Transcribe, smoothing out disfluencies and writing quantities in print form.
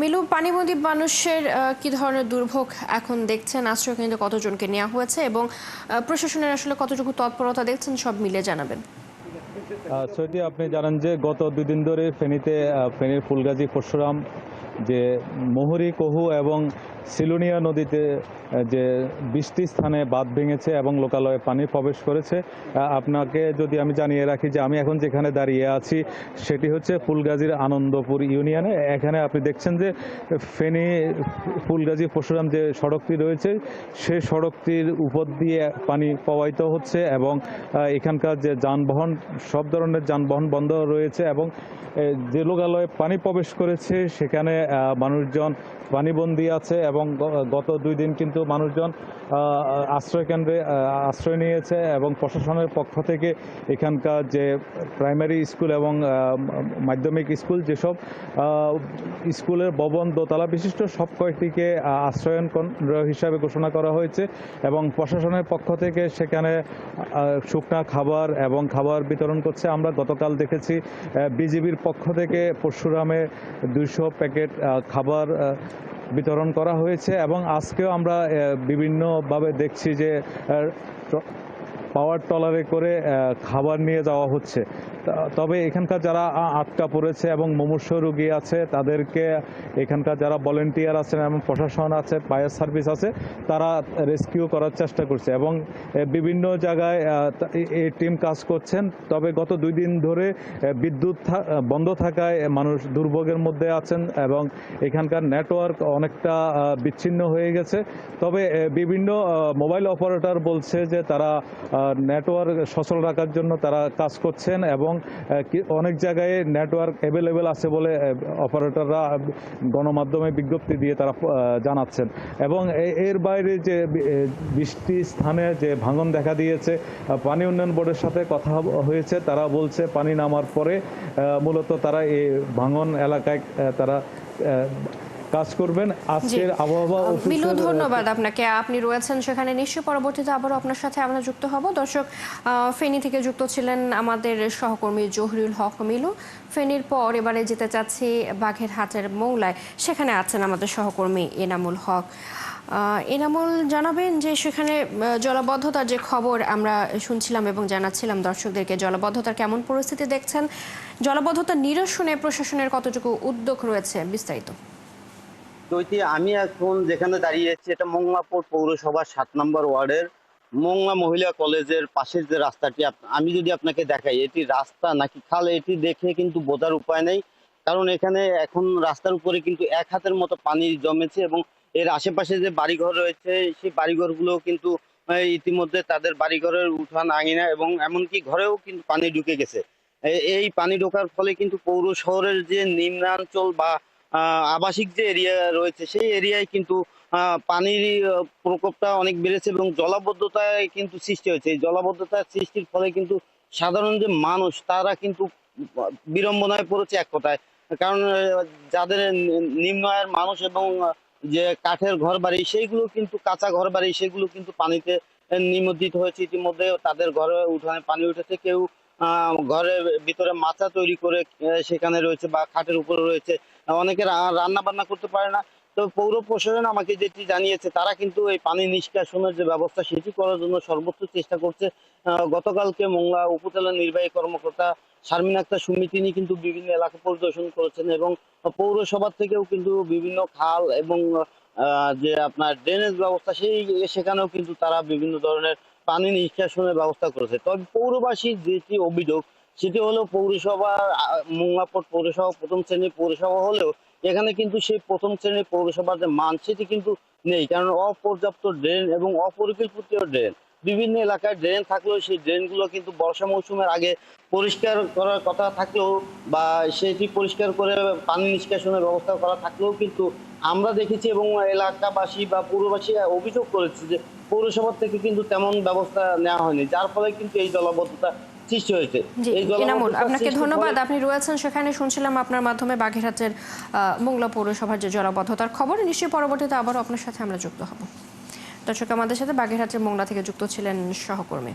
মিলু, পানিবন্দী মানুষের কি ধরনের দুর্ভোগ এখন দেখছেন? আশ্রয় কেন্দ্রে কতজনকে নেওয়া হয়েছে এবং প্রশাসনের আসলে কতটুকু তৎপরতা দেখছেন, সব মিলে জানাবেন। সৈয়দি, আপনি জানেন যে গত 2 দিন ধরে ফেনীর ফুলগাজী পরশুরাম যে মুহুরী, কহু এবং সিলুনিয়া নদীতে যে 20টি স্থানে বাঁধ ভেঙেছে এবং লোকালয়ে পানি প্রবেশ করেছে। আপনাকে যদি আমি জানিয়ে রাখি যে আমি এখন যেখানে দাঁড়িয়ে আছি সেটি হচ্ছে ফুলগাজীর আনন্দপুর ইউনিয়নে। এখানে আপনি দেখছেন যে ফেনী ফুলগাজী পরশুরাম যে সড়কটি রয়েছে সেই সড়কটির উপর দিয়ে পানি প্রবাহিত হচ্ছে এবং এখানকার যে যানবাহন, সব ধরনের যানবাহন বন্ধ রয়েছে এবং যে লোকালয়ে পানি প্রবেশ করেছে সেখানে মানুষজন পানিবন্দী আছে এবং গত 2 দিন কিন্তু মানুষজন আশ্রয় কেন্দ্রে আশ্রয় নিয়েছে এবং প্রশাসনের পক্ষ থেকে এখানকার যে প্রাইমারি স্কুল এবং মাধ্যমিক স্কুল, যেসব স্কুলের ভবন দোতলা বিশিষ্ট সব কয়েকটিকে আশ্রয়ন কেন্দ্র হিসাবে ঘোষণা করা হয়েছে এবং প্রশাসনের পক্ষ থেকে সেখানে শুকনা খাবার এবং খাবার বিতরণ করছে। আমরা গতকাল দেখেছি বিজিবির পক্ষ থেকে পরশুরামে 200 প্যাকেট খাবার বিতরণ করা হয়েছে এবং আজকেও আমরা বিভিন্নভাবে দেখছি যে পাওয়ার ট্রলারে করে খাবার নিয়ে যাওয়া হচ্ছে। তবে এখানকার যারা আটকা পড়েছে এবং মুমূর্ষ রোগী আছে তাদেরকে এখানকার যারা ভলেন্টিয়ার আছেন এবং প্রশাসন আছে, ফায়ার সার্ভিস আছে, তারা রেস্কিউ করার চেষ্টা করছে এবং বিভিন্ন জায়গায় এই টিম কাজ করছেন। তবে গত 2 দিন ধরে বিদ্যুৎ বন্ধ থাকায় মানুষ দুর্ভোগের মধ্যে আছেন এবং এখানকার নেটওয়ার্ক অনেকটা বিচ্ছিন্ন হয়ে গেছে। তবে বিভিন্ন মোবাইল অপারেটর বলছে যে তারা নেটওয়ার্ক সচল রাখার জন্য তারা কাজ করছেন এবং অনেক জায়গায় নেটওয়ার্ক অ্যাভেলেবেল আছে বলে অপারেটররা গণমাধ্যমে বিজ্ঞপ্তি দিয়ে তারা জানাচ্ছেন। এবং এর বাইরে যে 20টি স্থানে যে ভাঙন দেখা দিয়েছে, পানি উন্নয়ন বোর্ডের সাথে কথা হয়েছে, তারা বলছে পানি নামার পরে মূলত তারা এই ভাঙন এলাকায় তারা কাজ করবেন। আজকের আবহাওয়া মিলু, ধন্যবাদ আপনাকে। আপনি রয়েছেন সেখানে, নিশ্চয়ই পরবর্তীতে আবারও আপনার সাথে আমরা যুক্ত হব। দর্শক, ফেনী থেকে যুক্ত ছিলেন আমাদের সহকর্মী জহিরুল হক মিলু। ফেনীর পর এবারে যেতে চাচ্ছি বাগেরহাটের মৌলায়, সেখানে আছেন আমাদের সহকর্মী এনামুল হক। এনামুল, জানাবেন যে সেখানে জলাবদ্ধতার যে খবর আমরা শুনছিলাম এবং জানাচ্ছিলাম দর্শকদেরকে, জলাবদ্ধতার কেমন পরিস্থিতি দেখছেন, জলাবদ্ধতা নিরসনে প্রশাসনের কতটুকু উদ্যোগ রয়েছে, বিস্তারিত। আমি এখন যেখানে দাঁড়িয়ে আছি এটা মোংলাপুর পৌরসভার 7 নম্বর ওয়ার্ডের মোংলা মহিলা কলেজের পাশের যে রাস্তাটি, আমি যদি আপনাকে দেখাই এটি রাস্তা নাকি খাল এটি দেখে কিন্তু বোঝার উপায় নেই। কারণ এখানে এখন রাস্তার উপরে কিন্তু 1 হাতের মতো পানি জমেছে এবং এর আশেপাশে যে বাড়িঘর রয়েছে সেই বাড়িঘরগুলো কিন্তু ইতিমধ্যে তাদের বাড়িঘরের উঠান আঙিনা এবং এমনকি ঘরেও কিন্তু পানি ঢুকে গেছে। এই পানি ঢোকার ফলে কিন্তু পৌর শহরের যে নিম্নাঞ্চল বা আবাসিক যে এরিয়া রয়েছে সেই এরিয়ায় কিন্তু পানির প্রকোপটা অনেক বেড়েছে এবং জলাবদ্ধতায় কিন্তু সৃষ্টি হয়েছে। এই জলাবদ্ধতার সৃষ্টির ফলে কিন্তু সাধারণ যে মানুষ তারা কিন্তু বিড়ম্বনায় পড়েছে এক কথায়। কারণ যাদের নিম্ন আয়ের মানুষ এবং যে কাঠের ঘর বাড়ি সেইগুলো কিন্তু কাঁচা ঘর বাড়ি সেগুলো কিন্তু পানিতে নিমজ্জিত হয়েছে। ইতিমধ্যে তাদের ঘরে উঠানে পানি উঠেছে, কেউ ঘরের ভিতরে মাচা তৈরি করে সেখানে রয়েছে বা খাটের উপরে রয়েছে। অনেকে রান্না বান্না করতে পারে না। তো পৌর প্রশাসন আমাকে যেটি জানিয়েছে তারা কিন্তু এই পানি নিষ্কাশনের যে ব্যবস্থা সেটি করার জন্য সর্বোচ্চ চেষ্টা করছে। গতকালকে মোংলা উপজেলা নির্বাহী কর্মকর্তা শারমিন আক্তার সুমি তিনি কিন্তু বিভিন্ন এলাকা পরিদর্শন করেছেন এবং পৌরসভা থেকেও কিন্তু বিভিন্ন খাল এবং যে আপনার ড্রেনেজ ব্যবস্থা সেখানেও কিন্তু তারা বিভিন্ন ধরনের পানি নিষ্কাশনের ব্যবস্থা করেছে। তবে পৌরবাসীর যেটি অভিযোগ সেটি হলো পৌরসভা মোংলাপট পৌরসভা 1ম শ্রেণীর পৌরসভা হলেও এখানে কিন্তু সেই 1ম শ্রেণীর পৌরসভার যে মান সেটি কিন্তু নেই। কারণ অপর্যাপ্ত ড্রেন এবং অপরিকল্পিত ড্রেন, বিভিন্ন এলাকায় ড্রেন থাকলেও সেই ড্রেনগুলো কিন্তু বর্ষা মৌসুমের আগে পরিষ্কার করার কথা থাকলেও বা সেটি পরিষ্কার করে পানি নিষ্কাশনের ব্যবস্থা করা থাকলেও কিন্তু আমরা দেখেছি এবং এলাকাবাসী বা পৌরবাসী অভিযোগ করেছে যে পৌরসভা থেকে কিন্তু তেমন ব্যবস্থা নেওয়া হয়নি, যার ফলে কিন্তু এই জলাবদ্ধতা সৃষ্টি হয়েছে। এনামুল, আপনাকে ধন্যবাদ। আপনি রয়েছেন সেখানে, শুনছিলাম আপনার মাধ্যমে বাগেরহাটের মোংলা পৌরসভার যে জলাবদ্ধতার খবর। নিশ্চয়ই পরবর্তীতে আবারও আপনার সাথে আমরা যুক্ত হব। দর্শক, আমাদের সাথে বাগেরহাটের মোংলা থেকে যুক্ত ছিলেন সহকর্মী।